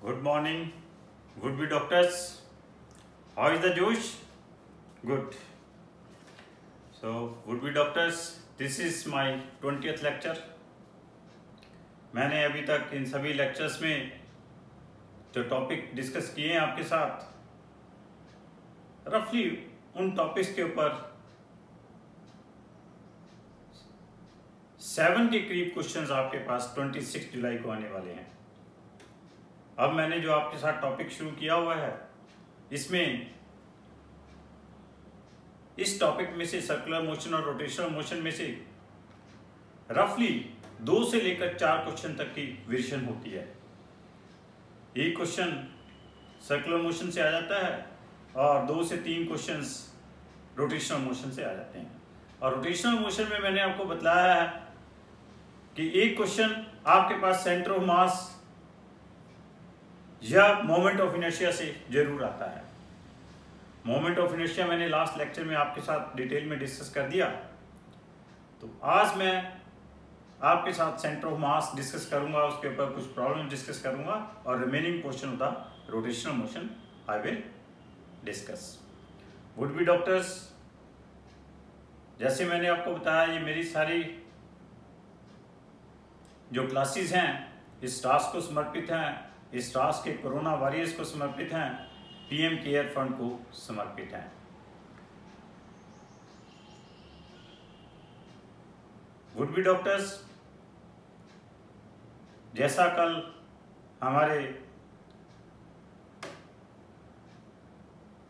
Good morning, would be doctors. How is the Josh? Good. So, would be doctors, this is my 20th lecture. मैंने अभी तक इन सभी lectures में जो topic discuss किए हैं आपके साथ, रफली उन टॉपिक्स के ऊपर 7 के करीब क्वेश्चंस आपके पास 26 जुलाई को आने वाले हैं। अब मैंने जो आपके साथ टॉपिक शुरू किया हुआ है, इसमें इस टॉपिक में से सर्कुलर मोशन और रोटेशनल मोशन में से रफली 2 से लेकर 4 क्वेश्चन तक की वेरिएशन होती है। एक क्वेश्चन सर्कुलर मोशन से आ जाता है और 2 से 3 क्वेश्चंस रोटेशनल मोशन से आ जाते हैं। और रोटेशनल मोशन में मैंने आपको बताया है कि एक क्वेश्चन आपके पास सेंटर ऑफ मास या मोमेंट ऑफ इनर्शिया से जरूर आता है। मोमेंट ऑफ इनर्शिया मैंने लास्ट लेक्चर में आपके साथ डिटेल में डिस्कस कर दिया। तो आज मैं आपके साथ सेंटर ऑफ मास डिस्कस करूंगा, उसके ऊपर कुछ प्रॉब्लम डिस्कस करूंगा और remaining portion of the rotational motion I will discuss. Would be doctors, जैसे मैंने आपको बताया, ये मेरी सारी जो क्लासेस हैं इस टास्क को समर्पित हैं, इस टास्क के कोरोना वॉरियर्स को समर्पित हैं, पीएम केयर फंड को समर्पित हैं। वुड बी डॉक्टर्स, जैसा कल हमारे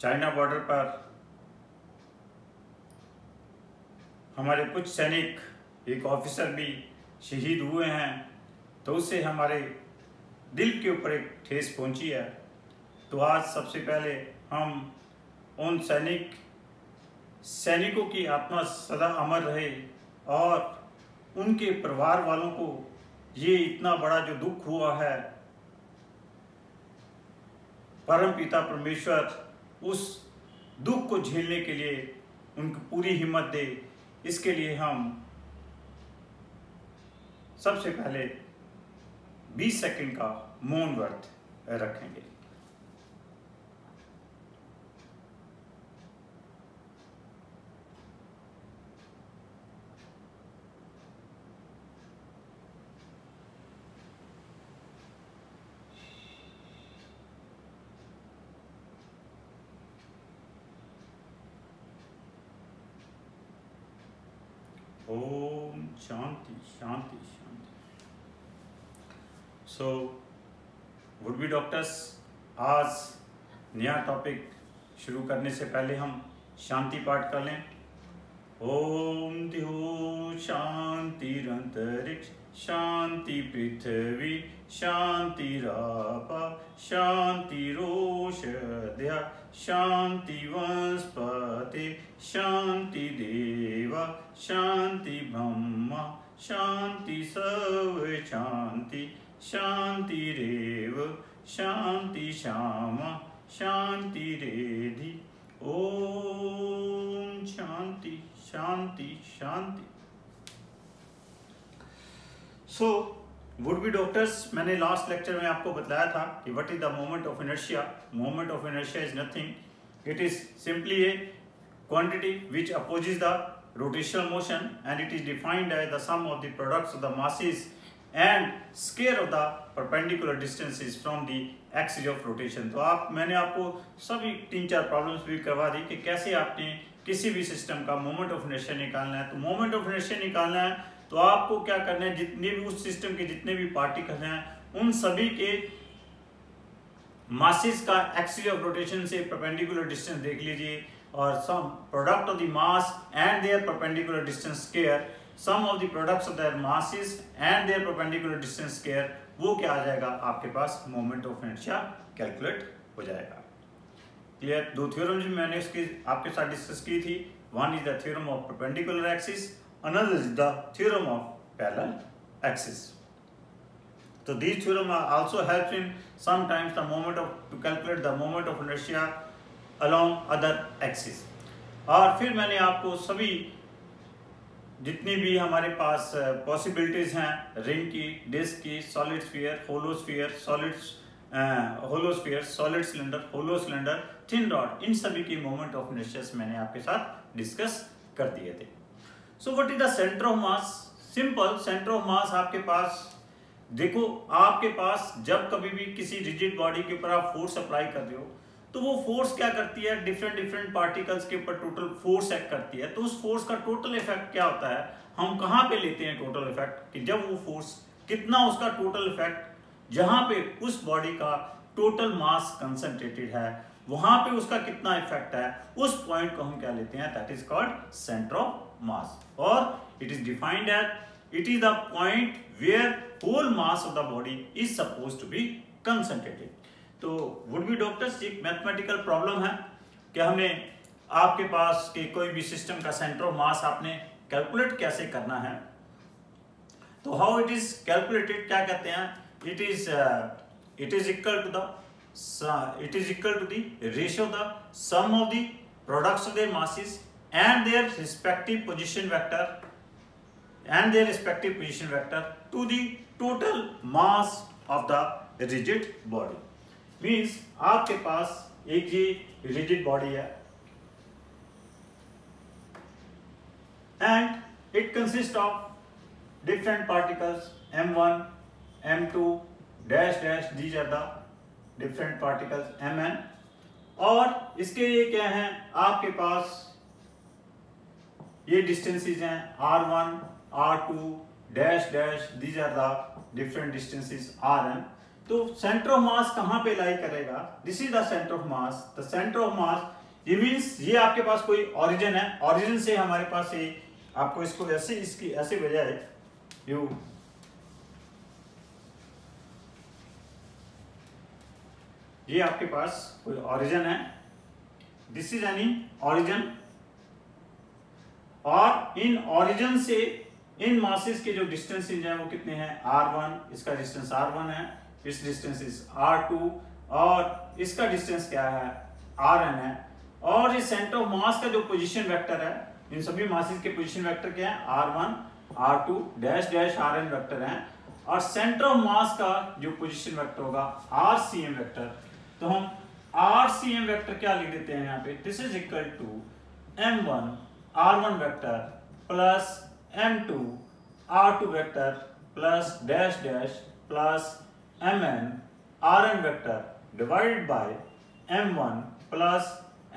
चाइना बॉर्डर पर हमारे कुछ सैनिक, एक ऑफिसर भी शहीद हुए हैं, तो उससे हमारे दिल के ऊपर एक ठेस पहुंची है। तो आज सबसे पहले हम उन सैनिकों की आत्मा सदा अमर रहे और उनके परिवार वालों को ये इतना बड़ा जो दुख हुआ है, परम पिता परमेश्वर उस दुख को झेलने के लिए उनको पूरी हिम्मत दे। इसके लिए हम सबसे पहले 20 सेकंड का मौन व्रत रखेंगे। ओम शांति शांति शांति। सो वुड बी डॉक्टर्स, आज नया टॉपिक शुरू करने से पहले हम शांति पाठ कर लें। ओम द्यो शांतिरंतरिक्ष शांति पृथ्वी शांतिरापा शांतिरोषधया शांति वनस्पति शांति देवा शांति ब्रह्मा शांति सर्व शांति शांतिरेव शांति श्यामा शांति रेधि। ओम शांति शांति शांति। सो वुड बी डॉक्टर्स, मैंने लास्ट लेक्चर में आपको बताया था कि what is the moment of inertia. Moment of inertia is nothing, it is simply A quantity which opposes the rotational motion and it is defined as the sum of the products of the masses and square of the perpendicular distances from the axis of rotation। तो मैंने आपको सभी 3-4 problems भी करवा दी कि कैसे आपने किसी भी सिस्टम का मोमेंट ऑफ इनर्शिया निकालना है। तो मोमेंट ऑफ इनर्शिया निकालना है तो आपको क्या करना है, जितने भी उस सिस्टम के जितने भी पार्टिकल्स हैं उन सभी के मासेस का एक्सिस ऑफ रोटेशन से परपेंडिकुलर डिस्टेंस देख लीजिए और sum product of the mass and their perpendicular distance square, sum of the products of their masses and their perpendicular distance square, वो क्या आ जाएगा आपके पास मोमेंट ऑफ इनर्शिया कैलकुलेट हो जाएगा। क्लियर? 2 थ्योरम्स मैंने इसकी आपके साथ डिस्कस की थी। One is the theorem of perpendicular axis, another is the theorem of parallel axis. So these theorem also helps in sometimes the moment of to calculate the moment of inertia along other axis। और फिर मैंने आपको सभी जितनी भी हमारे पास possibilities हैं रिंग की, डिस्क की, solid sphere, hollow sphere, solid hollow sphere, solid cylinder, hollow cylinder, thin rod, इन सभी की मोमेंट ऑफ इनर्शिया मैंने आपके साथ डिस्कस कर दिए थे। So what is the centre of mass? Simple, centre of मास आपके पास देखो, आपके पास जब कभी भी किसी रिजिड बॉडी के ऊपर आप फोर्स अप्लाई कर रहे हो तो वो फोर्स क्या करती है, डिफरेंट पार्टिकल्स के ऊपर टोटल फोर्स एक्ट करती है। तो उस फोर्स का टोटल इफेक्ट क्या होता है, हम कहाँ पे लेते हैं टोटल इफेक्ट, कि जब वो फोर्स कितना उसका टोटल इफेक्ट, जहां पे उस बॉडी का टोटल मास कंसंट्रेटेड है वहां पे उसका कितना इफेक्ट है, उस पॉइंट को हम क्या लेते हैं, that is called centre of mass, और it is defined at it is the point where whole mass of the body is suppose to be concentrated. तो वुड बी डॉक्टर्स, एक मैथमेटिकल प्रॉब्लम है कि हमने आपके पास के कोई भी सिस्टम का सेंटर ऑफ मास आपने कैलकुलेट कैसे करना है। तो हाउ इट इज कैलकुलेटेड, क्या कहते हैं, it is equal to the ratio of the sum of the products of their masses and their respective position vector to the total mass of the rigid body. Means आपके पास एक ये rigid body है and it consist of different particles m1, m2 dash dash, these are the different particles mn, और इसके ये क्या हैं, आपके पास ये डिस्टेंसेस हैं r1, r2 dash dash, these are the different distances rn। तो सेंटर ऑफ मास कहां पे लाई करेगा, this is the centre of mass. The centre of mass, ये मींस ये आपके पास कोई ओरिजिन है, ओरिजिन से हमारे पास ये, आपको इसको ऐसे, इसकी ऐसे बजाय यू ये आपके पास कोई ओरिजिन है, दिस इज एनी ओरिजिन, और इन ओरिजिन से इन मासेस के जो डिस्टेंसेज हैं वो कितने हैं, r1, इसका डिस्टेंस r1 है, इस डिस्टेंस इज r2, और इसका डिस्टेंस क्या है, rn है, और इस सेंटर ऑफ मास का जो पोजीशन वेक्टर है, इन सभी मासेस के पोजीशन वेक्टर क्या है, r1, r2 dash dash rn vector हैं, और सेंटर ऑफ मास का जो पोजीशन वेक्टर होगा rcm वेक्टर। तो हम rcm वेक्टर क्या लिख देते हैं यहाँ पे, this is equal to m1 r1 vector plus m2 r2 vector plus dash dash plus mn rn vector divided by m1 plus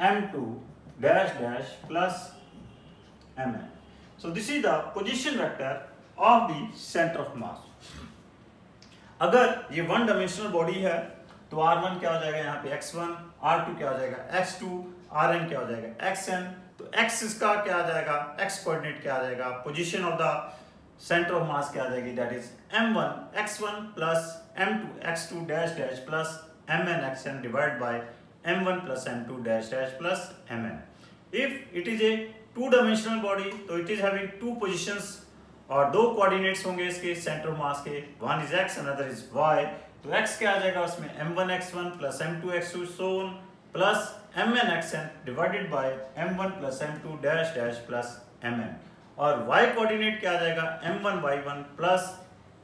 m2 dash dash plus mn। So this is the position vector of the centre of mass. अगर ये one dimensional body है तो r1 क्या हो जाएगा यहाँ पे x1, r2 क्या हो जाएगा x2, rn क्या हो जाएगा xn। तो x इसका क्या आ जाएगा, x कोऑर्डिनेट क्या आ जाएगा, position of the centre of mass क्या आ जाएगी, that is m1 x1 plus m2 x2 dash dash plus mn xn divide by m1 plus m2 dash dash plus mn। If it is a two dimensional body तो it is having two positions, और दो coordinates होंगे इसके centre of mass के, one is x another is y। तो x क्या आ जाएगा उसमें, m1 x1 plus m2 x2 so on plus mn xn divided by m1 plus m2 dash dash plus mn, और y कोऑर्डिनेट क्या आ जाएगा, m1 y1 plus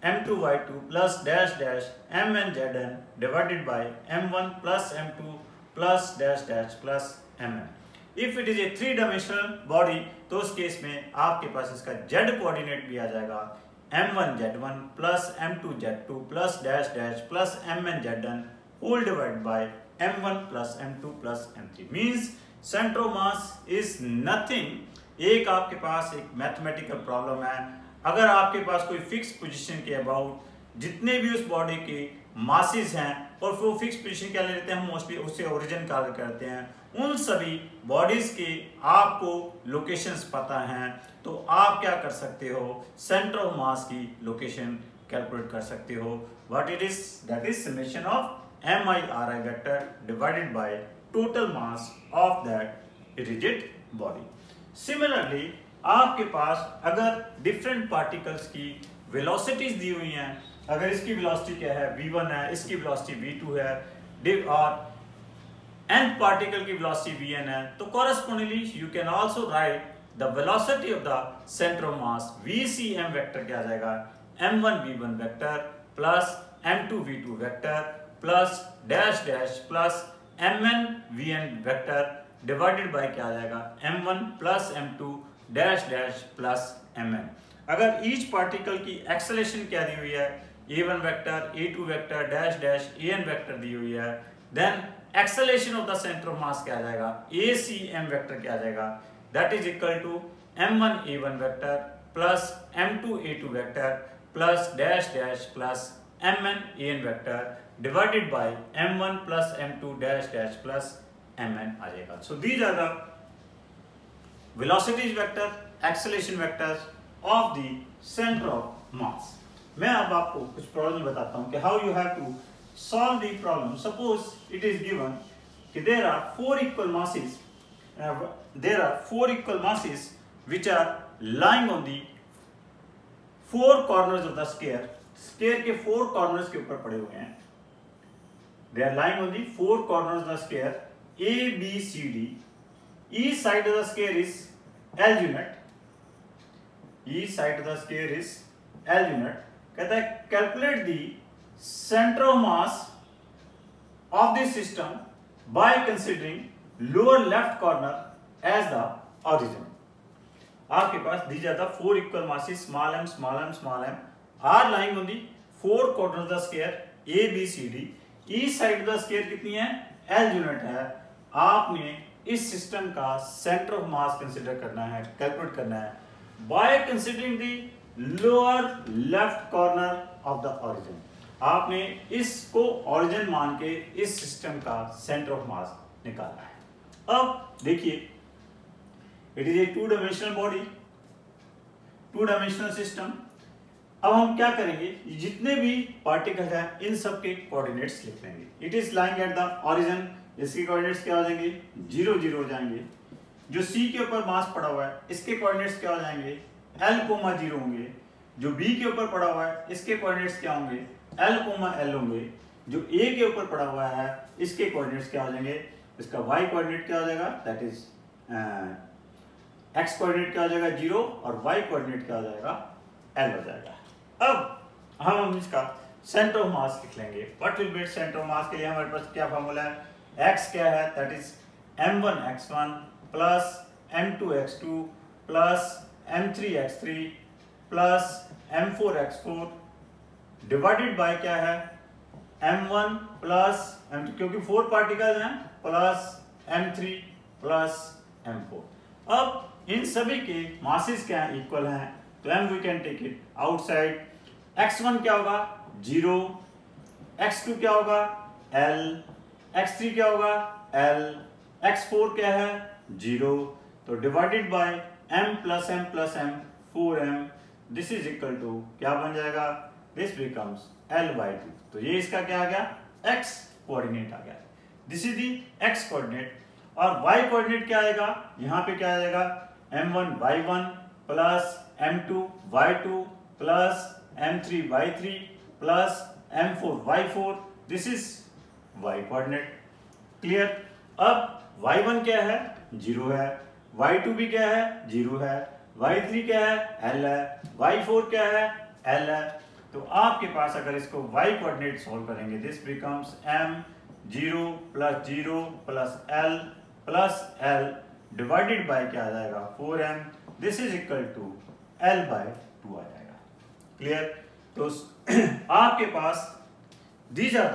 m2 y2 plus dash dash mn zn divided by m1 plus m2 plus dash dash plus mn। If it is A three dimensional body तो उस case में आपके पास इसका z coordinate भी आ जाएगा, m1 z1 plus m2 z2 plus dash dash plus mn zn whole divided by m1 plus m2 plus m3। Means centre of mass is nothing. एक आपके पास एक मैथमेटिकल प्रॉब्लम है, अगर आपके पास कोई फिक्स पोजीशन के अबाउट जितने भी उस बॉडी के मासेस हैं और वो फिक्स पोजीशन क्या ले लेते हैं, हम मोस्टली उससे ओरिजिन कॉल करते हैं, उन सभी बॉडीज के आपको लोकेशंस पता हैं तो आप क्या कर सकते हो, सेंटर ऑफ मास की लोकेशन कैलकुलेट कर सकते हो। What it is, that is summation of mi/ri vector divided by total mass of that rigid body. Similarly आपके पास अगर डिफरेंट पार्टिकल्स की वेलोसिटीज दी हुई हैं, अगर इसकी वेलोसिटी क्या है v1 है, इसकी वेलोसिटी v2 है, और nth पार्टिकल की वेलोसिटी vn है, तो correspondingly you can also right the velocity of the centre of mass vcm vector क्या आ जाएगा, m1 v1 vector plus m2 v2 vector plus dash dash plus mn vn vector divided by क्या आ जाएगा m1 plus m2 dash dash plus mn। अगर each particle की acceleration क्या दी हुई है a1 vector a2 vector dash dash an vector दी हुई है, then acceleration of the centre of mass क्या आ जाएगा acm वेक्टर क्या आ जाएगा, that is equal to m1 a1 vector plus m2 a2 vector plus dash dash plus mn an vector divided by m1 plus m2 dash dash plus mn आ जाएगा। So these are the velocities vector, acceleration vectors of the center of mass। मैं अब आपको कुछ problem बताता हूं कि how you have to solve the problem। Suppose it is given कि there are four equal masses which are lying on the four corners of the sphere। Square के four corners के ऊपर पड़े हुए हैं। They are lying on the four corners of the sphere A, B, C, D। Each side of the sphere is L unit। Each side of the sphere is L unit। कहता है calculate the center of mass of this system by considering lower left corner as the origin। आपके पास these are the four equal masses small m small m small m are lying on the four corners of the sphere A, B, C, D। Each side of the sphere कितनी है L unit है। आपने इस system का centre of mass consider करना है, calculate करना है by considering the lower left corner of the origin. आपने इसको ओरिजिन मान के इस सिस्टम का सेंटर ऑफ मास निकालना है। अब देखिए it is a two dimensional body, two dimensional system. अब हम क्या करेंगे, जितने भी पार्टिकल हैं इन सब के कोऑर्डिनेट्स लिख लेंगे। It is lying at the origin, इसके कोऑर्डिनेट्स क्या हो जाएंगे 0 0 हो जाएंगे। जो C के ऊपर मास पड़ा हुआ है इसके कोऑर्डिनेट्स क्या हो जाएंगे L, 0 होंगे। जो B के ऊपर पड़ा हुआ है इसके कोऑर्डिनेट्स क्या होंगे L, L होंगे। जो A के ऊपर पड़ा हुआ है इसके कोऑर्डिनेट्स क्या हो जाएंगे, इसका Y कोऑर्डिनेट क्या हो जाएगा, दैट इज X कोऑर्डिनेट क्या हो जाएगा 0 और Y कोऑर्डिनेट क्या हो जाएगा L हो जाएगा। अब हम इसका सेंटर ऑफ मास लिख लेंगे। What will B centre of mass के लिए हमारे पास क्या फॉर्मूला है, x क्या है that is m1 x1 plus m2 x2 plus m3 x3 plus m4 x4 divided by क्या है m1 प्लस m2 क्योंकि 4 पार्टिकल्स हैं प्लस m3 प्लस m4। अब इन सभी के मासेस क्या हैं इक्वल हैं, तो m we can take it outside. x1 क्या होगा 0, x2 क्या होगा L, x3 क्या होगा L, x4 क्या है 0, तो divided by m plus m 4m, this is equal to क्या बन जाएगा, दिस बिकम्स L/2। तो ये इसका क्या आ गया x कोऑर्डिनेट आ गया, this is the x coordinate. और y कोऑर्डिनेट क्या आएगा, यहाँ पे क्या आ जाएगा m1 y1 plus m2 y2 plus m3 y3 plus m4 y4, this is y coordinate. Clear. अब y1 क्या है 0 है, y2 भी क्या है 0 है, y3 क्या है L है, y4 क्या है L है। तो आपके पास अगर इसको y कोऑर्डिनेट सॉल्व करेंगे this becomes m 0 plus L plus L divided by क्या आ जाएगा 4m, this is equal to L/2 आ जाएगा। क्लियर। तो आपके पास these are the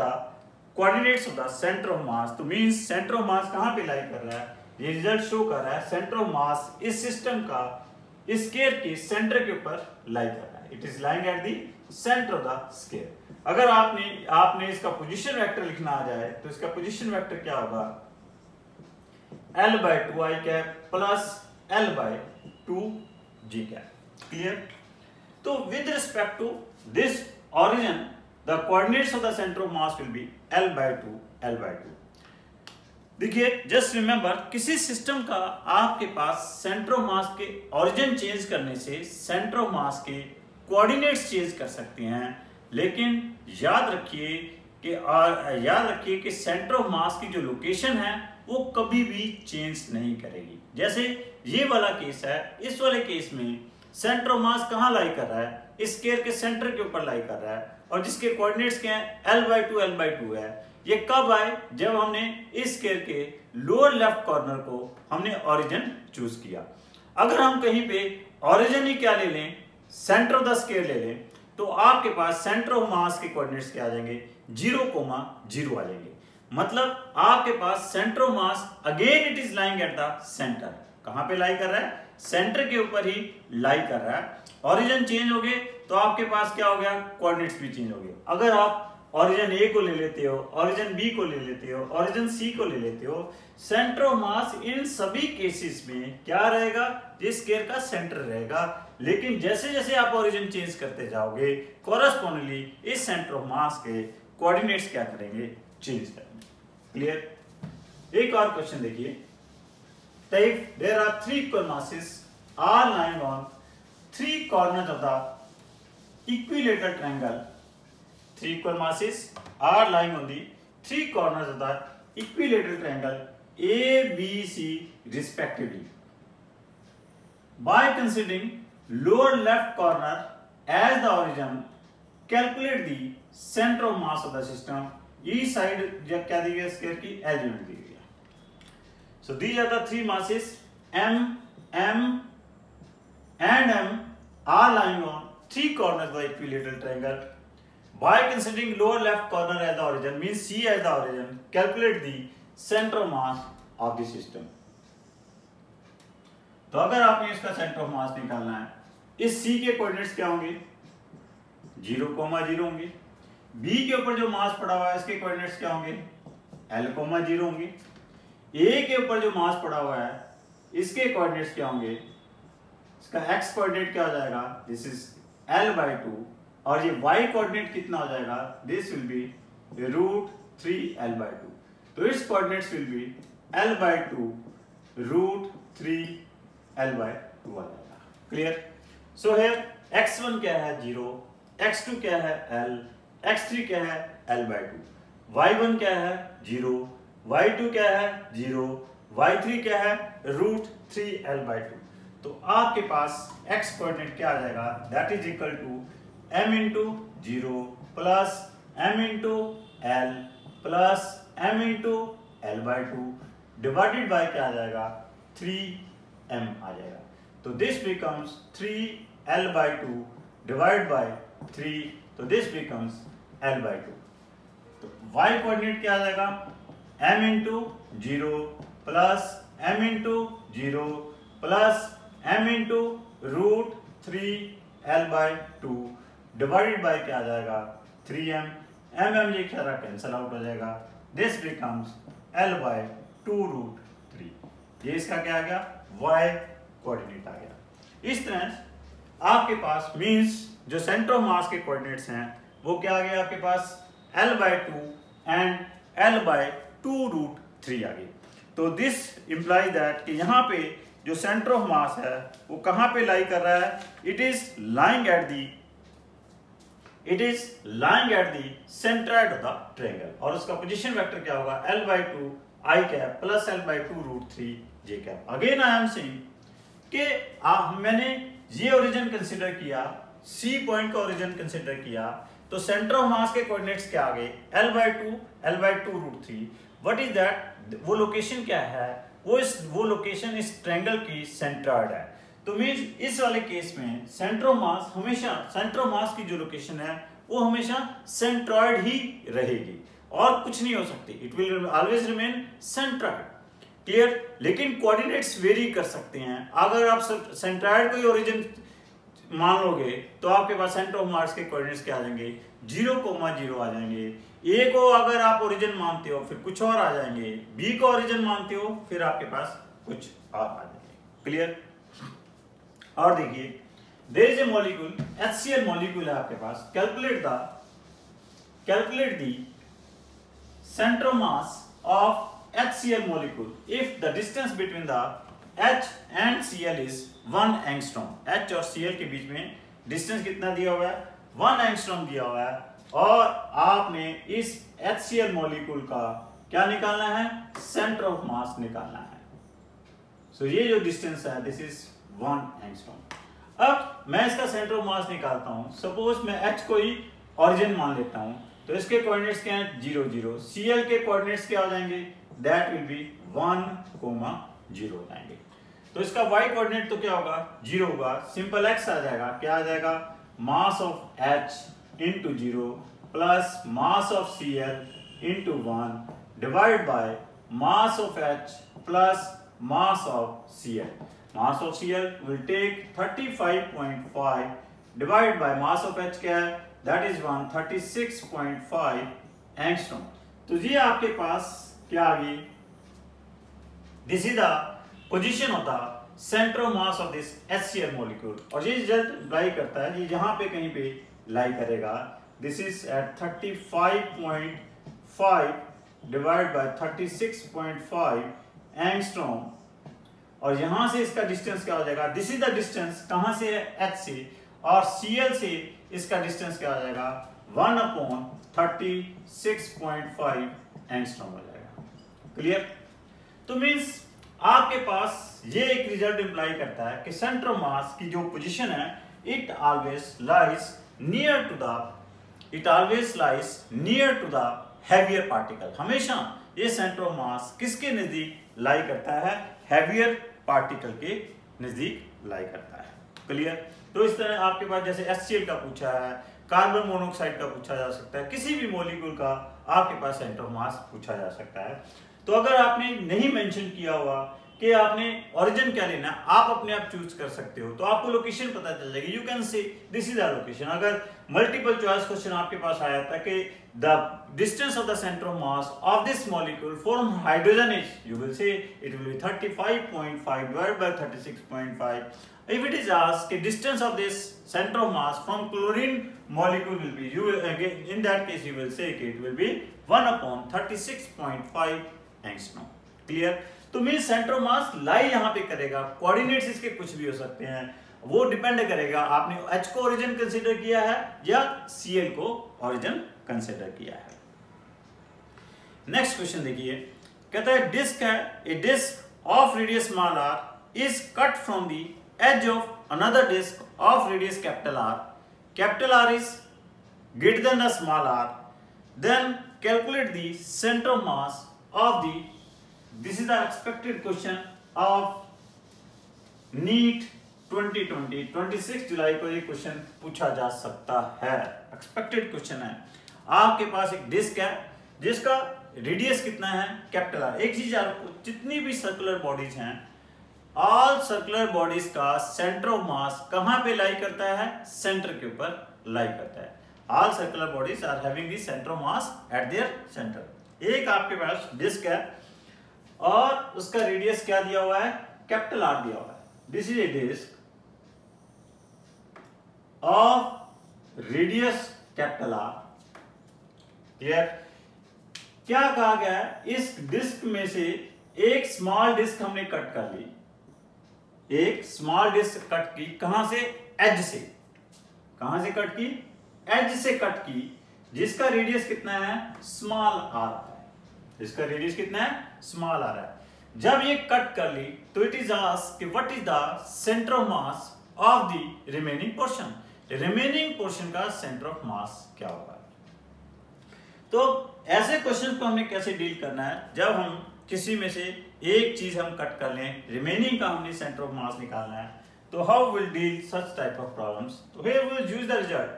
coordinates of the centre of mass. तो मींस सेंटर ऑफ मास कहां पे लाई कर रहा है, ये रिजल्ट शो कर रहा है सेंटर ऑफ मास इस सिस्टम का स्केयर के सेंटर के ऊपर लाई कर रहा है। It is lying at the centre of the square. अगर आपने इसका पोजीशन वेक्टर लिखना आ जाए तो इसका पोजीशन वेक्टर क्या होगा L/2i cap plus L/2g cap. Clear. तो with respect to this origin the coordinates of the center of mass will be L/2 L/2। देखिए जस्ट रिमेंबर किसी सिस्टम का आपके पास सेंटर ऑफ मास के ओरिजिन चेंज करने से सेंटर ऑफ मास के कोऑर्डिनेट्स चेंज कर सकते हैं, लेकिन याद रखिए कि सेंटर ऑफ मास की जो लोकेशन है वो कभी भी चेंज नहीं करेगी। जैसे ये वाला केस है, इस वाले केस में सेंटर ऑफ मास कहाँ लाई कर रहा है, स्केयर के सेंटर के ऊपर लाई कर रहा है और जिसके कोऑर्डिनेट्स क्या है L/2 है। ये कब आए? जब हमने इस स्क्वायर के लोअर लेफ्ट कॉर्नर को हमने ओरिजिन चूज किया। अगर हम कहीं पे ओरिजिन ही क्या ले लें, सेंटर ऑफ द स्क्वायर ले लें, तो आपके पास सेंटर ऑफ मास के कोऑर्डिनेट्स क्या आ जाएंगे 0,0 आ जाएंगे। मतलब आपके पास centre of mass again it is lying at the centre. कहां पे लाई कर रहा है? सेंटर के ऊपर ही लाई कर रहा है। ओरिजिन चेंज हो गए तो आपके पास क्या हो गया, कोऑर्डिनेट्स भी चेंज हो गए। अगर आप ओरिजिन ए को ले लेते हो, ओरिजिन बी को ले लेते हो, ओरिजिन सी को ले लेते हो, सेंटर ऑफ मास इन सभी केसेस में क्या रहेगा, इस स्क्वायर का सेंटर रहेगा। लेकिन जैसे जैसे आप ओरिजिन चेंज करते जाओगे कोरस्पोंडिंगली इस सेंटर ऑफ मास के कोऑर्डिनेट्स क्या करेंगे, चेंज करेंगे। क्लियर? एक और क्वेश्चन देखिए, if there are 3 equal masses are lying on 3 corners of the equilateral triangle, 3 equal masses are lying on the 3 corners of the equilateral triangle ABC respectively. By considering lower left corner as the origin, calculate the center of mass of the system. E side क्या दी गई square की element दी गई। So these are the 3 masses M, M and M are lying on 3 corners of the equilateral triangle. By considering lower left corner as the origin, means C as the origin, calculate the center of mass of the system. तो अगर आपने इसका centre of मास निकालना है, इस C के coordinates क्या होंगे 0,0 होंगे। B के ऊपर जो मास पड़ा हुआ है इसके कोऑर्डिनेट्स क्या होंगे L,0 होंगे। ए के ऊपर जो मास पड़ा हुआ है इसके कोऑर्डिनेट्स क्या होंगे, इसका एक्स कोऑर्डिनेट क्या हो जाएगा, दिस इज L/2 और ये वाई कोऑर्डिनेट कितना हो जाएगा, दिस विल बी √3L/2। तो it's coordinates will be L/2 √3L/2 आ जाएगा। क्लियर? सो हियर x1 क्या है 0, x2 क्या है L, x3 क्या है L/2, y1 क्या है 0, y2 क्या है 0, y3 क्या है √3L/2। तो आपके पास x कोऑर्डिनेट क्या आ जाएगा, that is equal to m into 0 plus m into L plus m into L/2 divided by क्या आ जाएगा 3m आ जाएगा। तो this becomes 3L/2 divide by 3, तो दिस बिकम्स L/2। तो y कोऑर्डिनेट क्या आ जाएगा m into 0 plus m into 0 plus m into √3L/2 divided by क्या आ जाएगा 3m, m ये सारा कैंसिल आउट हो जाएगा, दिस बिकम्स L/2√3। ये इसका क्या आ गया y कोऑर्डिनेट आ गया। इस तरह आपके पास मींस जो सेंटर ऑफ मास के कोऑर्डिनेट्स हैं वो क्या आ गया आपके पास L/2 एंड L/2√3 आ गई। तो दिस इंप्लाइज दैट कि यहाँ पे जो सेंटर ऑफ मास है वो कहाँ पे लाई कर रहा है, it is lying at the centroid of the triangle और उसका पोजीशन वेक्टर क्या होगा L/2 I cap plus L/2√3 J cap. Again I am saying कि मैंने ये ओरिजिन कंसिडर किया, C पॉइंट का ओरिजिन कंसिडर किया, तो सेंटर ऑफ मास के कोऑर्डिनेट्स क्या आ गए L/2 L/2√3। What is that, वो लोकेशन क्या है, वो लोकेशन इस ट्रायंगल की सेंट्रोइड है। तो मींस इस वाले केस में सेंटर ऑफ मास हमेशा, सेंटर ऑफ मास की जो लोकेशन है वो हमेशा सेंट्रोइड ही रहेगी और कुछ नहीं हो सकती, it will always remain centroid. Clear? लेकिन कोऑर्डिनेट्स वेरी कर सकते हैं। अगर आप सेंट्रोइड को ही ओरिजिन मान लोगे तो आपके पास सेंटर ऑफ मास के कोऑर्डिनेट्स क्या आ जाएंगे 0,0 आ जाएंगे। ए को अगर आप ओरिजिन मानते हो फिर कुछ और आ जाएंगे, बी को ओरिजिन मानते हो फिर आपके पास कुछ और आ जाएंगे। क्लियर? और देखिए there is a molecule HCl molecule है आपके पास, calculate the centre of mass of HCl molecule if the distance between the H and Cl is 1 angstrom। H और Cl के बीच में डिस्टेंस कितना दिया हुआ है 1 angstrom दिया हुआ है और आपने इस HCl मॉलिक्यूल का क्या निकालना है, सेंटर ऑफ मास निकालना है। सो ये जो डिस्टेंस है दिस इज 1 angstrom। अब मैं इसका सेंटर ऑफ मास निकालता हूं, सपोज मैं H को ही ओरिजिन मान लेता हूं, तो इसके कोऑर्डिनेट्स क्या हैं 0 0। Cl के कोऑर्डिनेट्स क्या हो जाएंगे, दैट विल बी 1, 0 हो जाएंगे। तो इसका y कोऑर्डिनेट तो क्या होगा 0 होगा, सिंपल x आ जाएगा, क्या आ जाएगा mass of H into 0 plus mass of Cl into 1 divide by mass of H plus mass of Cl. Mass of Cl will take 35.5 divided by mass of H क्या है, that is 136.5 angstrom. तो ये आपके पास क्या आ गई, this is the position of the center of mass of this HCl molecule. और ये result लाई करता है, ये यहाँ पे कहीं पे लाई करेगा, this is at 35.5 divided by 36.5 angstrom, और यहां से इसका डिस्टेंस क्या हो जाएगा, दिस इज द डिस्टेंस कहां से है H से, और Cl से इसका डिस्टेंस क्या हो जाएगा 1/36.5 एंगस्ट्रॉम हो जाएगा। क्लियर। तो मींस आपके पास ये एक रिजल्ट इंप्लाई करता है कि सेंटर ऑफ मास की जो पोजीशन है it always lies near to the heavier particle. हमेशा ये सेंटर ऑफ मास किसके नजदीक लाई करता है, हैवियर पार्टिकल के नजदीक लाई करता है। क्लियर। तो इस तरह आपके पास जैसे HCl का पूछा है, कार्बन मोनोऑक्साइड का पूछा जा सकता है, किसी भी मॉलिक्यूल का आपके पास सेंटर ऑफ मास पूछा जा सकता है। तो अगर आपने नहीं मेंशन किया हुआ कि आपने ओरिजिन क्या लेना है, आप अपने आप चूज कर सकते हो, तो आपको लोकेशन पता चल जाएगी, you can say this is the location. अगर मल्टीपल चॉइस क्वेश्चन आपके पास आया था कि the distance of the centre of mass of this molecule from hydrogen is, you will say it will be 35.5 divided by 36.5। if it is asked the distance of this center of mass from chlorine molecule will be, you will again in that case you will say it will be 1/36.5 angstrom। clear। तो means centre of मास लाई यहां पे करेगा, coordinates इसके कुछ भी हो सकते हैं, वो डिपेंड करेगा आपने H को ओरिजिन कंसीडर किया है या Cl को ओरिजिन कंसीडर किया है। नेक्स्ट क्वेश्चन देखिए, कहता है डिस्क है, a disc of radius small r is cut from the edge of another disk of radius capital R is greater than the small r, then calculate the center of mass of the, this is the expected question of NEET 2020 26 जुलाई को ये question पूछा जा सकता है, expected question है। आपके पास एक डिस्क है जिसका रेडियस कितना है कैपिटल R। एक चीज आपको, जितनी भी सर्कुलर बॉडीज हैं, ऑल सर्कुलर बॉडीज का सेंटर ऑफ मास कहां पे लाई करता है, सेंटर के ऊपर लाई करता है। All circular bodies are having the centre of mass at their centre. एक आपके पास डिस्क है और उसका रेडियस क्या दिया हुआ है, कैपिटल R दिया हुआ है। This is a disc of radius capital R। Clear. क्या कहा गया है, इस डिस्क में से एक स्मॉल डिस्क हमने कट कर ली, एक स्मॉल डिस्क कट की, कहां से, एज से। कहां से कट की, एज से कट की, जिसका रेडियस कितना है, स्मॉल r है। इसका रेडियस कितना है, स्मॉल r है। जब ये कट कर ली तो it is asked what is the centre of mass of the remaining portion. Remaining portion का सेंटर ऑफ मास क्या होगा। तो ऐसे क्वेश्चन को हमें कैसे डील करना है, जब हम किसी में से एक चीज हम कट कर लें, रिमेनिंग का हमने सेंटर ऑफ मास निकालना है, तो how will deal such type of problems. तो here we will use the result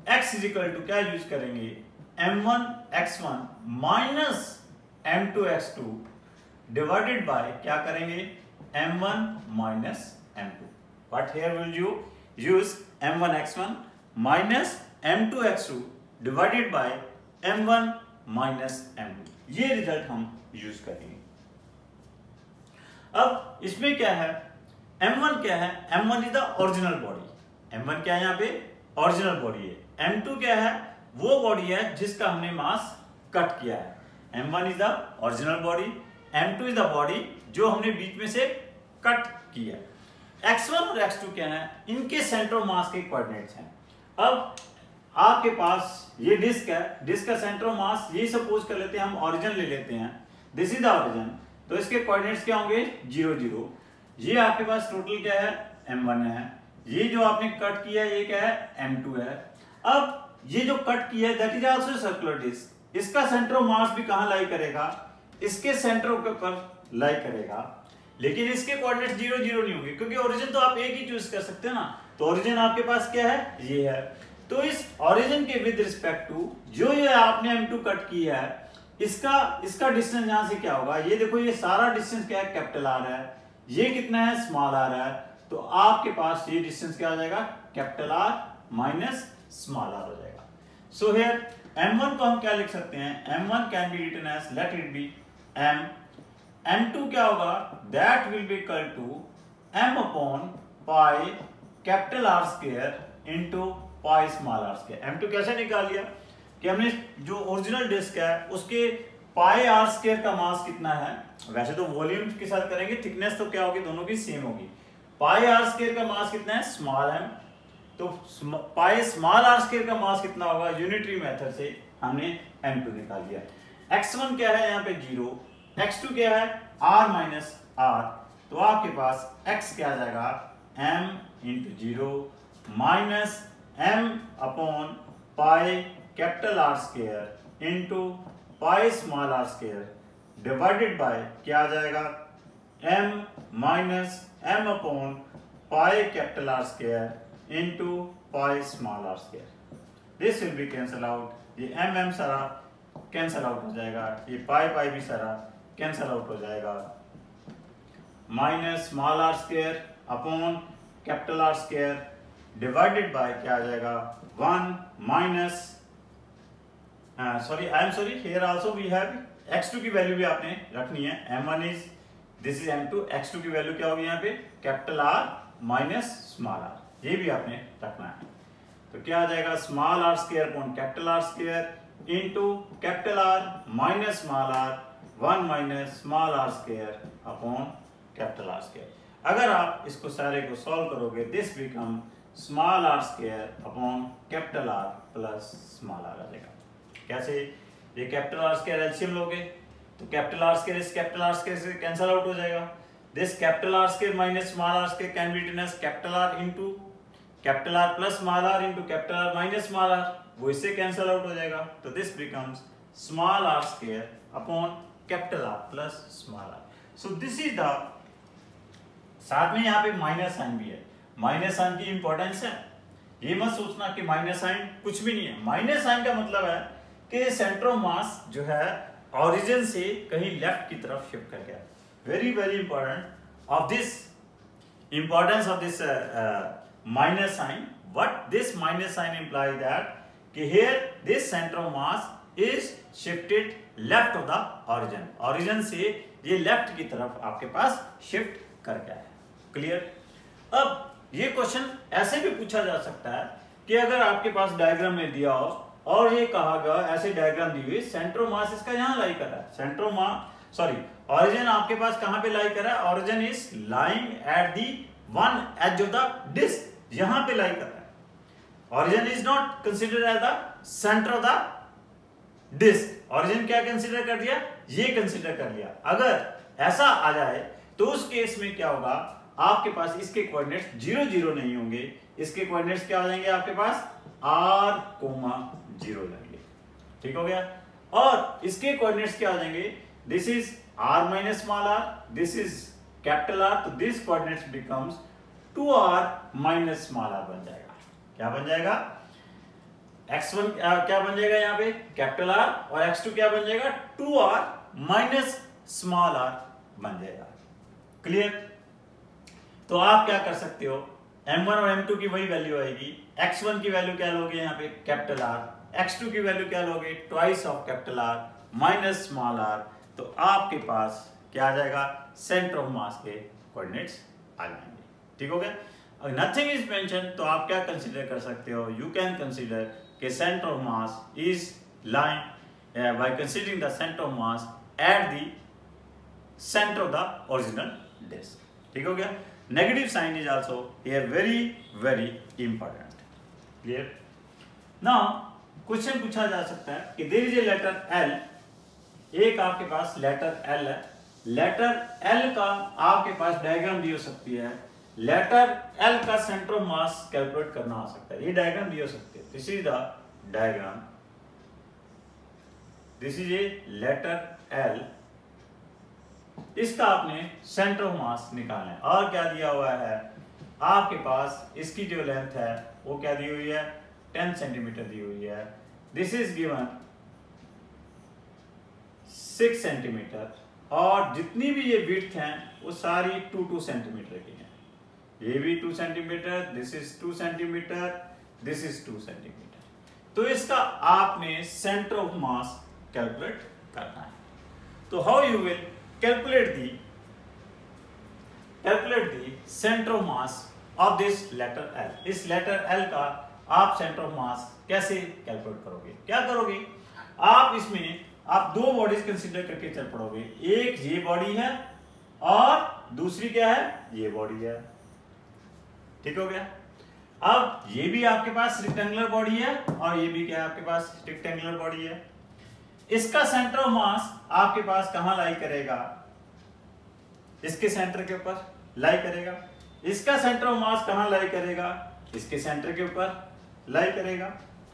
x is equal to क्या यूज करेंगे, m1x1 minus m2x2 divided by क्या करेंगे, m1 minus m2। But here will you use m1x1 minus m2x2 divided by m1 minus m2। ये result हम use करेंगे। अब इसमें क्या है, m1 क्या है, m1 is the original body. m1 क्या है, यहाँ पे ओरिजिनल बॉडी है। m2 क्या है, वो बॉडी है जिसका हमने मास कट किया है। m1 is the original body, m2 is the body जो हमने बीच में से कट किया है। x1 और x2 क्या है, इनके सेंटर ऑफ मास के कोऑर्डिनेट्स हैं। अब आपके पास ये डिस्क है, डिस्क का सेंटर ऑफ मास ये सपोज कर लेते हैं, हम ओरिजिन ले लेते हैं, दिस इज द ओरिजिन, तो इसके कोऑर्डिनेट्स क्या होंगे 0 0। ये आपके पास टोटल क्या है, m1 है, ये जो आपने कट किया ये क्या है, m2 है। अब ये जो कट किया है that is also circular disc, इसका सेंटर ऑफ मास भी कहां लाई करेगा, इसके सेंटर के ऊपर लाई करेगा, लेकिन इसके कोऑर्डिनेट्स 0 0 नहीं होंगे क्योंकि ओरिजिन तो आप एक ही चूज कर सकते हैं ना। तो ओरिजिन आपके पास क्या है, ये है। तो इस ओरिजिन के विद रिस्पेक्ट टू जो ये आपने M2 कट किया है इसका डिस्टेंस यहां से क्या होगा, ये देखो ये सारा डिस्टेंस क्या है, कैपिटल आर है, ये कितना है, स्मॉल आर है। तो आपके पास ये डिस्टेंस क्या हो जाएगा, capital R minus small r हो जाएगा। सो हियर M1 को हम क्या लिख सकते हैं, M1 can be written as, let it be M, M2 क्या होगा, that will be equal to M upon pi capital R square into pi small r square. M2 कैसे निकाल लिया कि हमने जो ओरिजिनल डिस्क है उसके पाई आर स्क्वायर का मास कितना है, वैसे तो वॉल्यूम के साथ करेंगे, थिकनेस तो क्या होगी, दोनों की सेम होगी। पाई आर स्क्वायर का मास कितना है, स्मॉल m, तो पाई स्मॉल आर स्क्वायर का मास कितना होगा, यूनिटरी मेथड से हमने M2 निकाल लिया। x1 क्या है यहाँ पे 0, x2 क्या है r माइनस r, तो आपके पास x क्या आ जाएगा m into 0 minus m upon pi capital R square into pi small r square divided by क्या आ जाएगा m minus m upon pi capital R square into pi small r square. This will be cancel out, ये m सारा cancel out हो जाएगा, ये पाई पाई भी सारा कैंसल आउट हो जाएगा, minus small r square upon capital R square divided by क्या आ जाएगा 1 minus here also we have x2 की वैल्यू भी आपने रखनी है, m1 is this is m2, x2 की वैल्यू क्या होगी यहाँ पे capital R minus small r, ये भी आपने रखना है। तो क्या आ जाएगा small r square upon capital R square into capital R minus small r 1 minus small r square upon capital R square. अगर आप इसको सारे को सॉल्व करोगे this become small r square upon capital R plus small r आ जाएगा। कैसे, ये capital R square LCM लोगे तो कैपिटल आर स्क्वायर इस कैपिटल आर स्क्वायर से कैंसिल आउट हो जाएगा, this capital R square minus small r square can be written as capital R into capital R plus small r into capital R minus small r, वो इससे cancel out हो जाएगा। तो this becomes small r square upon capital R plus small r. So this is the, साथ में यहाँ पे minus sign भी है, माइनस साइन की इंपॉर्टेंस है, ये मत सोचना कि माइनस साइन कुछ भी नहीं है। माइनस साइन का मतलब है कि सेंटर ऑफ मास जो है ओरिजिन से कहीं लेफ्ट की तरफ शिफ्ट कर गया। Very very important of this importance of this minus sign, what this minus sign imply that कि here this centre of mass is shifted left of the origin, origin से ये left की तरफ आपके पास शिफ्ट कर गया है। क्लियर। अब ये क्वेश्चन ऐसे भी पूछा जा सकता है कि अगर आपके पास डायग्राम में दिया हो और ये कहा गया ऐसे डायग्राम दी हुई सेंटर ऑफ मास इसका यहां लाई कर रहा है, centre of mass sorry origin आपके पास कहां पे लाई कर रहा है, origin is lying at the one edge of the disc, यहां पे लाई कर रहा है। Origin is not considered as the centre of the disc, origin क्या कंसीडर कर दिया, ये कंसीडर कर लिया। अगर ऐसा आ जाए तो उस केस में क्या होगा, आपके पास इसके कोऑर्डिनेट्स 0 0 नहीं होंगे, इसके कोऑर्डिनेट्स क्या हो जाएंगे आपके पास r, 0 लेंगे, ठीक हो गया। और इसके कोऑर्डिनेट्स क्या हो जाएंगे, this is r minus small r, this is capital R, तो this coordinates becomes 2r minus small r बन जाएगा। क्या बन जाएगा, x1 क्या बन जाएगा यहाँ पे कैपिटल R और x2 क्या बन जाएगा 2r माइनस स्मॉल r बन जाएगा। क्लियर। तो आप क्या कर सकते हो, m1 और m2 की वही वैल्यू आएगी, x1 की वैल्यू क्या लोगे यहाँ पे कैपिटल R, x2 की वैल्यू क्या लोगे twice of capital R minus small r, तो आपके पास क्या आ जाएगा सेंटर ऑफ मास के कोऑर्डिनेट्स आ जाएंगे। ठीक हो गया। अगर नथिंग इज मेंशन तो आप क्या कंसीडर कर सकते हो, यू कैन कंसीडर कि centre of mass is lying by considering the centre of mass at the centre of the original disc. ठीक हो गया। Negative sign is also here very important. Clear? Now question पूछा जा सकता है कि there is a letter L, एक आपके पास लेटर L है, लेटर L का आपके पास डायग्राम दी हो सकती है, लेटर L का सेंटर ऑफ मास कैलकुलेट करना आ सकता है, ये डायग्राम दी हो सकती है। This is the diagram, this is a letter L, इसका आपने सेंटर ऑफ मास निकालना है। और क्या दिया हुआ है आपके पास, इसकी जो लेंथ है वो क्या दी हुई है 10 सेंटीमीटर दी हुई है। दिस इज गिवन 6 सेंटीमीटर, और जितनी भी ये विड्थ हैं वो सारी 2 सेंटीमीटर की हैं। ये भी 2 centimetre, this is 2 centimetre, this is 2 centimetre. तो इसका आपने सेंटर ऑफ मास कैलकुलेट करना है। तो how you will calculate the centre of mass of this letter L। इस लेटर L का आप सेंटर ऑफ मास कैसे कैलकुलेट करोगे? क्या करोगे आप, इसमें आप दो बॉडीज कंसीडर करके चल पड़ोगे। एक ये बॉडी है और दूसरी क्या है, ये बॉडी है। ठीक हो गया। अब ये भी आपके पास रेक्टेंगुलर बॉडी है और ये भी क्या है आपके पास रेक्टेंगुलर बॉडी है। इसका सेंटर ऑफ मास आपके पास कहां लाई करेगा, इसके सेंटर के ऊपर लाई करेगा। इसका सेंटर ऑफ मास कहां लाई करेगा, इसके सेंटर के ऊपर लाई करेगा।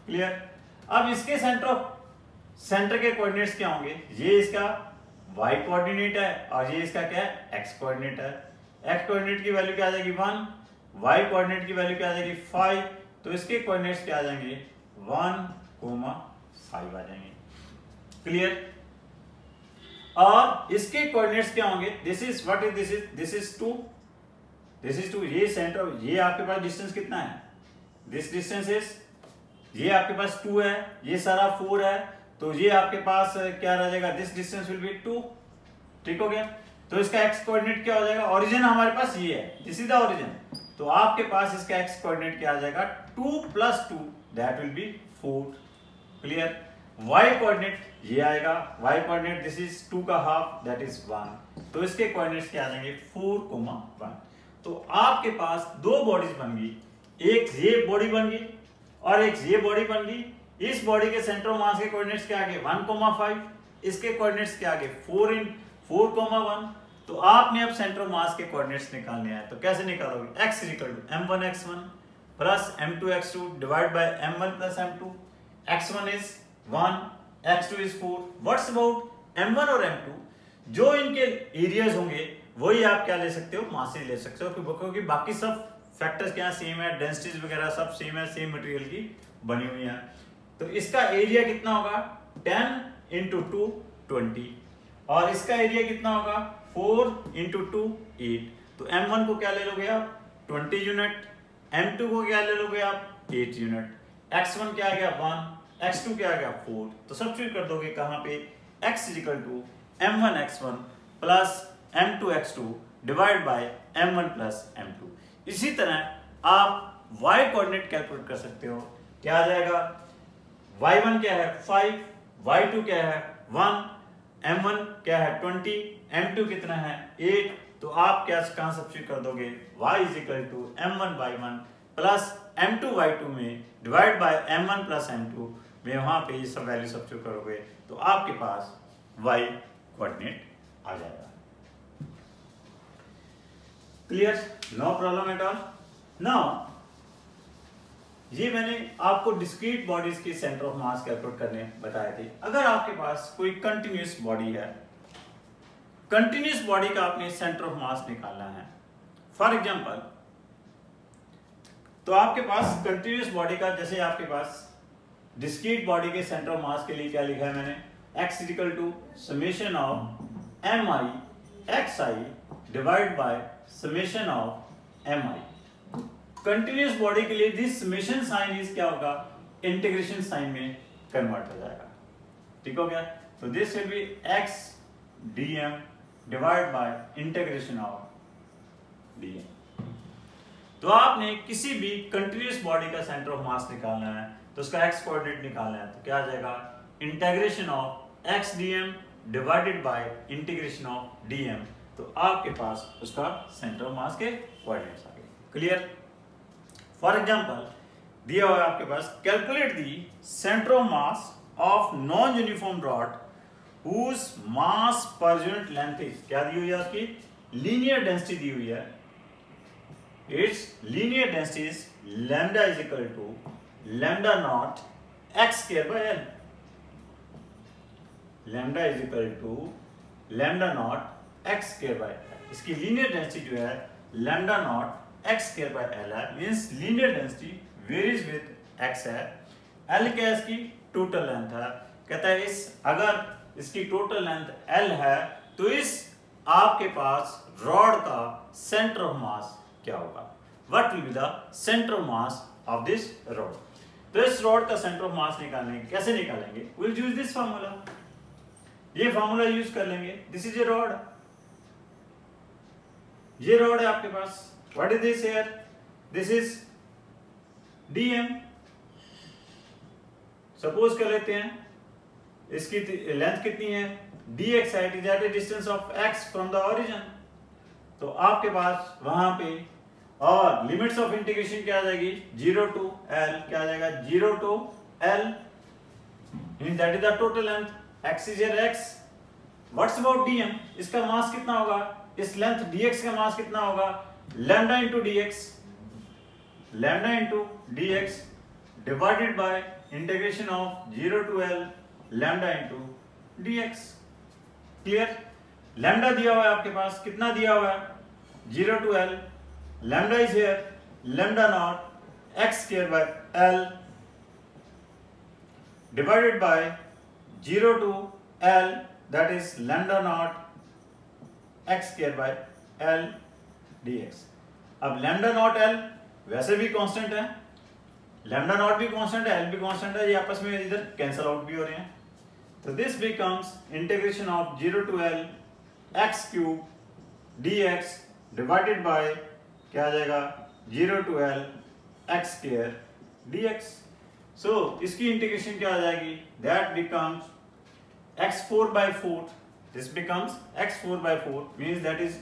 क्लियर। अब इसके सेंटर के कोऑर्डिनेट्स क्या होंगे, ये इसका y कोऑर्डिनेट है और ये इसका क्या है x कोऑर्डिनेट है। x कोऑर्डिनेट की वैल्यू क्या आ जाएगी 1, y कोऑर्डिनेट की वैल्यू क्या आ जाएगी 5, तो इसके कोऑर्डिनेट्स क्या आ जाएंगे 1, 5 आ जाएंगे। क्लियर। और इसके कोऑर्डिनेट्स क्या होंगे, दिस इज 2, ये सेंटर, ये आपके पास डिस्टेंस कितना है, दिस डिस्टेंस इज, ये आपके पास 2 है, ये सारा 4 है, तो ये आपके पास क्या रह जाएगा, दिस डिस्टेंस विल बी 2। ठीक हो गया। तो इसका x कोऑर्डिनेट क्या हो जाएगा, ओरिजिन हमारे पास ये है, दिस इज द ओरिजिन, तो आपके पास इसका x कोऑर्डिनेट क्या आ जाएगा 2 + 2 that will B 4। Clear. y coordinate ये आएगा, y कोऑर्डिनेट दिस इज 2 का हाफ दैट इज 1, तो इसके कोऑर्डिनेट्स क्या आ जाएंगे 4, 1। तो आपके पास दो बॉडीज बन गई, एक ये बॉडी बन गई और एक ये बॉडी बन गई। इस बॉडी के सेंटर ऑफ मास के कोऑर्डिनेट्स क्या आगे 1, 5, इसके कोऑर्डिनेट्स क्या आगे 4, 1। तो आपने अब सेंटर ऑफ मास के कोऑर्डिनेट्स निकालने हैं, तो कैसे निकालोगे, x = m1x1 + m2x2 divide by m1 + m2। x1 is 1, x2 is 4। What's about m1 और m2, जो इनके एरियाज होंगे वही आप क्या ले सकते हो, मासेज ले सकते हो, क्योंकि बाकी सब फैक्टर्स क्या सेम है, डेंसिटीज वगैरह सब सेम है, सेम मटेरियल की बनी हुई है। तो इसका एरिया कितना होगा 10 × 2 20, और इसका एरिया कितना होगा 4 × 2 8। तो m1 को क्या ले लोगे आप 20 यूनिट, m2 को क्या ले लोगे आप 8 यूनिट, x1 क्या आ गया 1, x2 क्या आ गया 4। तो सब्स्टिट्यूट कर दोगे कहां पे, x = m1x1 + m2x2 divide by m1 + m2। इसी तरह आप y कोऑर्डिनेट कैलकुलेट कर सकते हो, क्या आ जाएगा y1 क्या है 5, y2 क्या है 1, m1 क्या है 20, m2 कितना है 8। तो आप क्या कहां सब्स्टिट्यूट कर दोगे, y = m1/1 + m2/2 में डिवाइड बाय m1 + m2 में, वहां पे ये सब वैल्यू सब्स्टिट्यूट करोगे तो आपके पास y कोऑर्डिनेट आ जाएगा। Clear, no problem at all. Now ये मैंने आपको डिस्क्रीट बॉडीज के सेंटर ऑफ मास कैलकुलेट करने बताए थे। अगर आपके पास कोई कंटिन्यूअस बॉडी है, कंटिन्यूअस बॉडी का आपने सेंटर ऑफ मास निकालना है, फॉर एग्जांपल, तो आपके पास कंटिन्यूअस बॉडी का, जैसे आपके पास डिस्क्रीट बॉडी के सेंटर ऑफ मास के लिए क्या लिखा है मैंने, x = summation of mi xi divide by summation of mi। Continuous body के लिए दिस समेशन साइन इज क्या होगा, इंटीग्रेशन साइन में कन्वर्ट हो जाएगा। ठीक हो गया। तो this will B x dm divide by integration of dm। तो आपने किसी भी कंटिन्यूअस बॉडी का सेंटर ऑफ मास निकालना है तो उसका x कोऑर्डिनेट निकालना है, तो क्या आ जाएगा integration of x dm divided by integration of dm। तो आपके पास उसका सेंटर ऑफ मास के कोऑर्डिनेट्स आ गए। क्लियर। फॉर एग्जाम्पल दिया हुआ है आपके पास, calculate the centre of mass of non uniform rod whose mass per unit length is, क्या दी हुई है उसकी लीनियर डेंसिटी दी हुई है, its linear density is lambda = lambda naught x square by L. Lambda is equal to lambda naught x square by L. इसकी linear density जो है lambda naught x square by L है, means linear density varies with x है। L क्या है, इसकी total length है। कहता है अगर इसकी टोटल लेंथ एल है तो इस आपके पास रॉड का सेंटर ऑफ मास क्या होगा, what will be the centre of mass of this rod. तो इस रॉड का सेंटर ऑफ मास निकालने कैसे निकालेंगे, विल यूज दिस फार्मूला, ये फार्मूला यूज कर लेंगे। दिस इज ए रॉड, ये रॉड है आपके पास। What is this here, this is d m. Suppose कर लेते हैं इसकी लेंथ कितनी है, dx है, it is at a distance of x from the origin. तो आपके पास वहां पे और लिमिट्स ऑफ इंटीग्रेशन क्या आ जाएगी, 0 टू l, क्या आ जाएगा 0 to l, means that is the total length, x is here x। What's about dm, इसका मास कितना होगा, इस लेंथ dx का मास कितना होगा, lambda into dx, lambda into dx divided by integration of 0 to l lambda into dx। Clear, lambda दिया हुआ है आपके पास, कितना दिया हुआ है 0 to l, lambda is here lambda naught x square by l divided by 0 to l, that is lambda naught x square by l dx। अब lambda naught l वैसे भी कांस्टेंट है, lambda naught भी कांस्टेंट है, l भी constant है, ये आपस में इधर कैंसिल आउट भी हो रहे हैं। तो this becomes integration of 0 to l x cube dx divided by क्या आ जाएगा 0 to l x square dx। So इसकी इंटीग्रेशन क्या आ जाएगी, that becomes x4 by 4, this becomes x4 by 4, means that is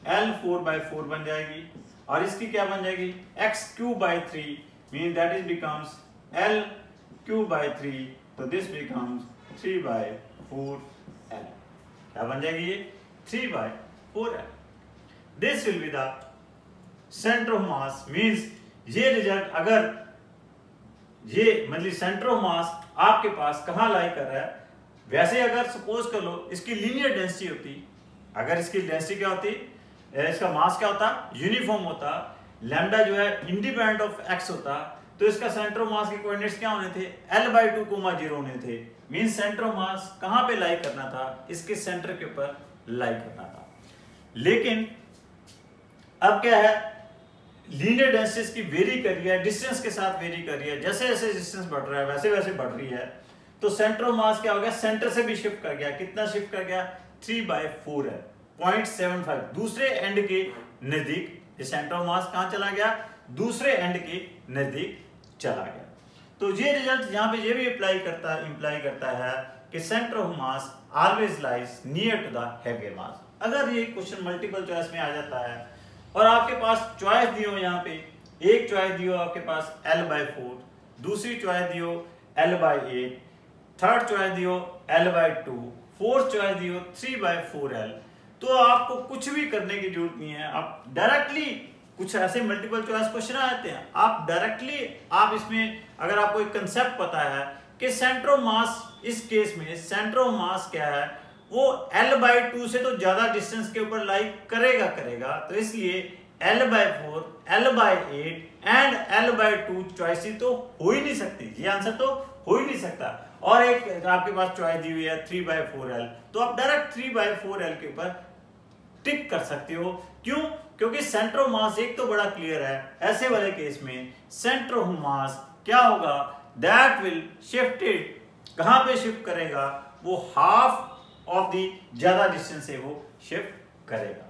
l4 by 4 बन जाएगी, और इसकी क्या बन जाएगी x cube by 3, means that is becomes l cube by 3, तो this becomes 3 by 4l। क्या बन जाएगी ये 3 by 4l। This will be the center of mass, means ये रिजल्ट अगर ये मतलब सेंटर ऑफ मास आपके पास कहाँ लाई कर रहा है, वैसे अगर सपोज कर लो इसकी लीनियर डेंसिटी होती, अगर इसकी डेंसिटी क्या होती, इसका मास क्या होता, यूनिफॉर्म होता, लैम्डा जो है इंडिपेंडेंट ऑफ x होता, तो इसका सेंटर ऑफ मास के कोऑर्डिनेट्स क्या होने थे, l/2, 0 होने थे। मींस सेंटर ऑफ मास कहां पे लाई करना था, इसके सेंटर के ऊपर लाई करना था। लेकिन अब क्या है, लीनियर डेंसिटी की वेरी कर रही है, डिस्टेंस के साथ वेरी कर रही है, जैसे जैसे डिस्टेंस बढ़ रहा है वैसे वैसे बढ़ रही है। तो सेंटर ऑफ मास क्या हो गया, सेंटर से भी शिफ्ट कर गया, कितना शिफ्ट कर गया 3/4 है, 0.75 दूसरे एंड के नजदीक। ये सेंटर ऑफ मास कहां चला गया, दूसरे एंड के नजदीक चला गया। तो ये रिजल्ट यहाँ पे ये भी इंप्लाई करता है कि centre of mass always lies near to the heavier mass. अगर ये क्वेश्चन मल्टीपल चॉइस में आ जाता है और आपके पास चॉइस दियो, यहाँ पे एक चॉइस दियो आपके पास l/4, दूसरी चॉइस दियो l/8, थर्ड चॉइस दियो l/2, फोर्थ चॉइस दियो 3/4l, तो आपको कुछ भी करने की जरूरत नहीं है। आप डायरेक्टली कुछ ऐसे मल्टीपल चॉइस क्वेश्चन आते हैं, आप डायरेक्टली आप इसमें अगर आपको एक कंसेप्ट पता है कि सेंटर ऑफ मास, इस केस में सेंटर ऑफ मास क्या है, वो l/2 से तो ज्यादा डिस्टेंस के ऊपर लाई करेगा, तो इसलिए l/4, l/8 and l/2 choice तो हो ही नहीं सकती, ये आंसर तो हो ही नहीं सकता। और एक आपके पास चॉइस दी हुई है 3/4l, तो आप डायरेक्ट 3/4l के ऊपर टिक कर सकते हो। क्यों, क्योंकि सेंटर ऑफ मास एक तो बड़ा क्लियर है, ऐसे वाले केस में सेंटर ऑफ मास क्या होगा, दैट विल शिफ्टेड, कहां पे शिफ्ट करेगा, वो हाफ ऑफ दी ज्यादा डिस्टेंस है वो शिफ्ट करेगा।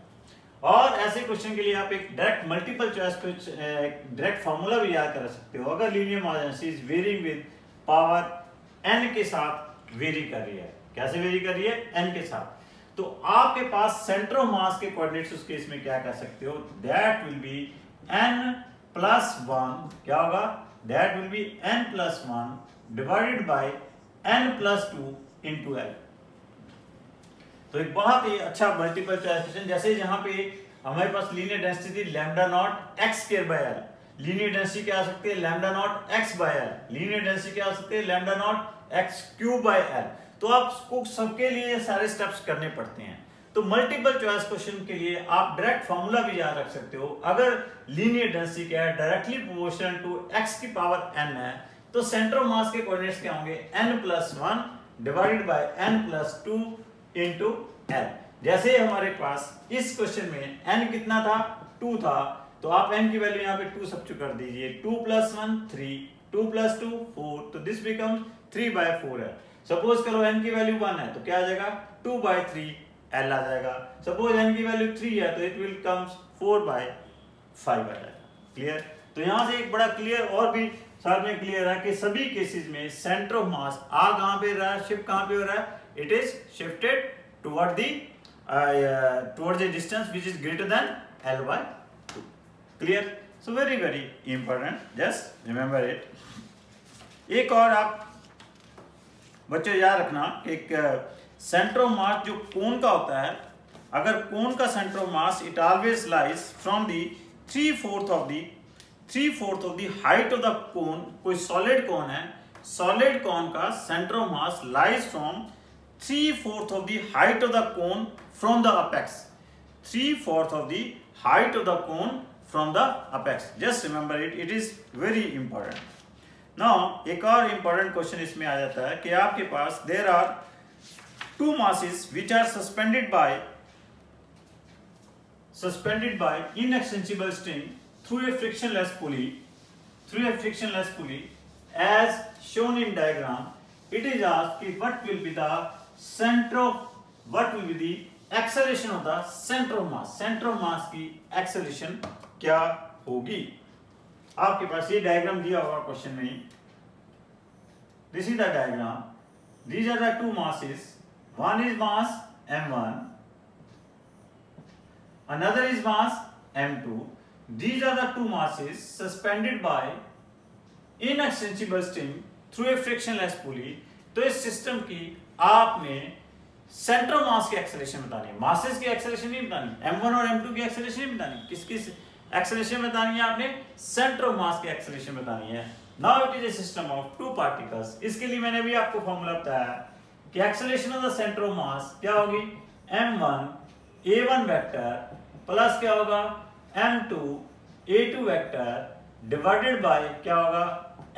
और ऐसे क्वेश्चन के लिए आप एक direct multiple choice direct formula भी याद कर सकते हो। अगर linear mass is varying with power n के साथ वेरी कर रही है, कैसे वेरी कर रही है, n के साथ, तो आपके पास सेंटर ऑफ मास के कोऑर्डिनेट्स उस केस में क्या कर सकते हो, दैट विल बी n+1, क्या होगा, that will B n+1 divided by n+2 into l। तो एक बहुत ही अच्छा मल्टीपल चॉइस क्वेश्चन, जैसे यहाँ पे हमारे पास लीनियर डेंसिटी थी lambda naught x square by l, linear density क्या आ सकती है, lambda naught x by L. Linear density क्या आ सकती है, lambda naught x cube by L. तो आपको सबके लिए सारे स्टेप्स करने पड़ते हैं। तो मल्टीपल चॉइस क्वेश्चन के लिए आप डायरेक्ट फॉर्मूला भी याद रख सकते हो। अगर लीनियर डेंसिटी क्या है, डायरेक्टली प्रोपोर्शनल टू x की पावर n है, तो सेंटर ऑफ मास के कोऑर्डिनेट्स क्या होंगे, n+1 divided by n+2 into l। जैसे हमारे पास इस क्वेश्चन में n कितना था, 2 था, तो आप n की वैल्यू यहाँ पे 2 सब्स्टिट्यूट कर दीजिए। 2+1 3, 2+2 4, तो दिस बिकम्स 3/4 है। सपोज करो n की वैल्यू 1 है, तो क्या आ जाएगा, 2/3 l आ जाएगा। सपोज n की वैल्यू 3 है, तो इट विल कम्स 4/5 आ जाएगा। क्लियर? तो यहां से एक बड़ा क्लियर और भी साथ में क्लियर है कि सभी केसेस में सेंटर ऑफ मास कहां पे रहा है, शिफ्ट कहां पे हो रहा है, it is shifted toward the distance which is greater than l/2। Clear? So very very important, just remember it. एक और आप बच्चों याद रखना कि सेंटर ऑफ मास जो कोन का होता है, अगर कोन का centre of mass it always lies from the 3/4 of the height of the cone. कोई सॉलिड कोन है, सॉलिड कोन का centre of mass lies from 3/4 of the height of the cone from the apex. 3/4 of the height of the cone from the apex. Just remember it, it is very important. Now एक और important question इसमें आ जाता है कि आपके पास there are two masses which are suspended by inextensible string through a frictionless pulley as shown in diagram. It is asked what will be the acceleration of the center of mass। center of mass की acceleration क्या होगी? आपके पास ये diagram दिया होगा question में। This is the diagram. These are the two masses. One is mass m1, another is mass m2. These are the two masses suspended by inextensible string through a frictionless pulley. तो इस system की आपने centre of मास की acceleration बतानी है, masses की acceleration नहीं बतानी, m1 और m2 की एक्सेलरेशन नहीं बतानी। किसकी एक्सेलरेशन बतानी है आपने? सेंटर ऑफ मास की एक्सेलरेशन बतानी है। Now it is A system of two particles. इसके लिए मैंने भी आपको फॉर्मूला बताया कि acceleration of the centre of mass क्या होगी, m1 a1 वेक्टर प्लस क्या होगा, m2 a2 vector divided by क्या होगा,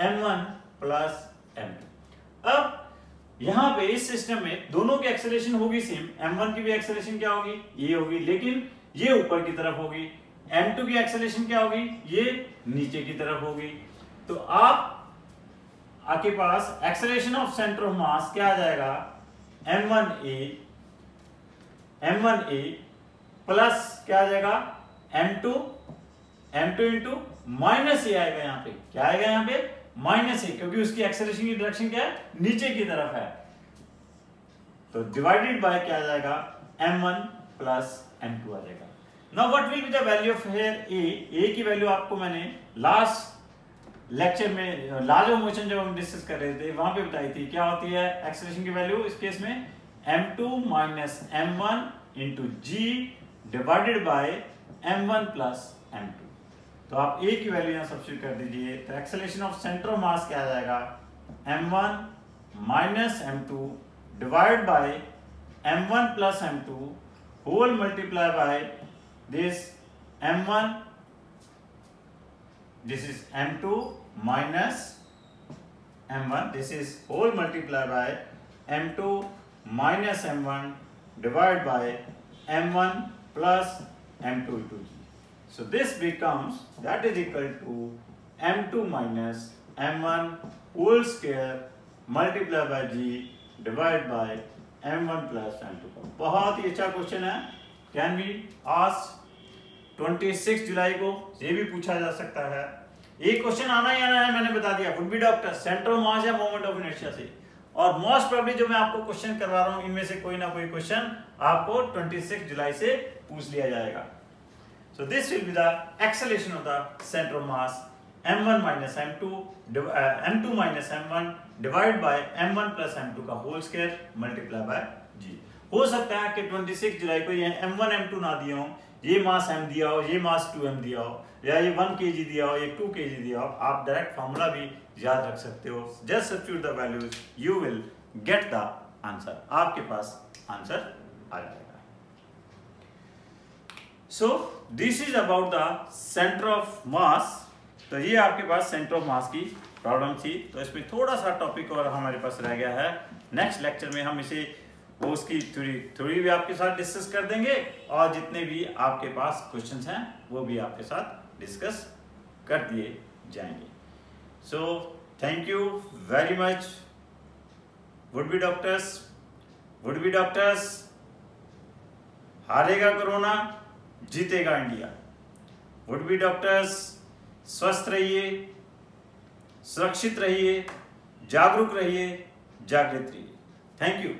m1 प्लस m2। अब यहां पे इस सिस्टम में दोनों की एक्सेलरेशन होगी सेम। m1 की भी एक्सेलरेशन क्या होगी, ये होगी, लेकिन ये ऊपर की तरफ होगी। m2 की एक्सेलरेशन क्या होगी, ये नीचे की तरफ होगी। तो आपके पास acceleration of centre of mass क्या आ जाएगा, m1a प्लस क्या आ जाएगा, m2 इंटू माइनस ए आएगा। यहाँ पे क्या आएगा, यहाँ पे माइनस ए, क्योंकि उसकी एक्सेलरेशन की डायरेक्शन क्या है, नीचे की तरफ है। तो डिवाइडेड बाय क्या आ जाएगा, m1 प्लस m2 आ जाएगा। Now what will be the value of here a की वैल्यू आपको मैंने लास्ट लेक्चर में लॉज ऑफ मोशन जब हम डिस्कस कर रहे थे वहां पे बताई थी। क्या होती है एक्सेलरेशन की वैल्यू इस केस में, m2 minus m1 into g divided by m1 plus m2। तो आप a की वैल्यू यहाँ सब्स्टिट्यूट कर दीजिए। तो acceleration of centre of mass क्या आ जाएगा, m1 minus m2 divide by m1 plus m2 whole multiply by this m1, this is m2 minus m1, this is whole multiply by m2 minus m1 divided by m1 plus m2 into g. So this becomes, that is equal to m2 minus m1 whole square multiply by g divided by m1 plus m2। बहुत ही अच्छा question है, can be asked 26 जुलाई को ये भी पूछा जा सकता है। एक क्वेश्चन आना ही आना है, मैंने बता दिया, would be doctor centre of मास या मोमेंट ऑफ इनर्शिया से। और मोस्ट प्रोबेबली जो मैं आपको क्वेश्चन करवा रहा हूं इनमें से कोई ना कोई क्वेश्चन आपको 26 जुलाई से पूछ लिया जाएगा। So this will be the acceleration of the centre of mass m1 minus m2 minus m1 divide by m1 plus m2 का whole square multiply by g। हो सकता है कि 26 जुलाई को ये m1 m2 ना दिए हों, ये मास m दिया हो, ये मास 2m दिया हो, या ये 1 kg दिया हो, ये 2 kg दिया हो, आप डायरेक्ट फार्मूला भी याद रख सकते हो। Just substitute the values, you will get the answer, आपके पास आंसर आ जाएगा। So this is about the centre of mass. तो ये आपके पास सेंटर ऑफ मास की प्रॉब्लम थी। तो इसमें थोड़ा सा टॉपिक और हमारे पास रह गया है। नेक्स्ट लेक्चर में हम इसे वो उसकी थ्योरी भी आपके साथ डिस्कस कर देंगे, और जितने भी आपके पास क्वेश्चंस हैं वो भी आपके साथ डिस्कस कर दिए जाएंगे। So thank you very much. Would be doctors, हारेगा कोरोना, जीतेगा इंडिया। वुड बी डॉक्टर्स, स्वस्थ रहिए, सुरक्षित रहिए, जागरूक रहिए, जागृत रहिए। Thank you.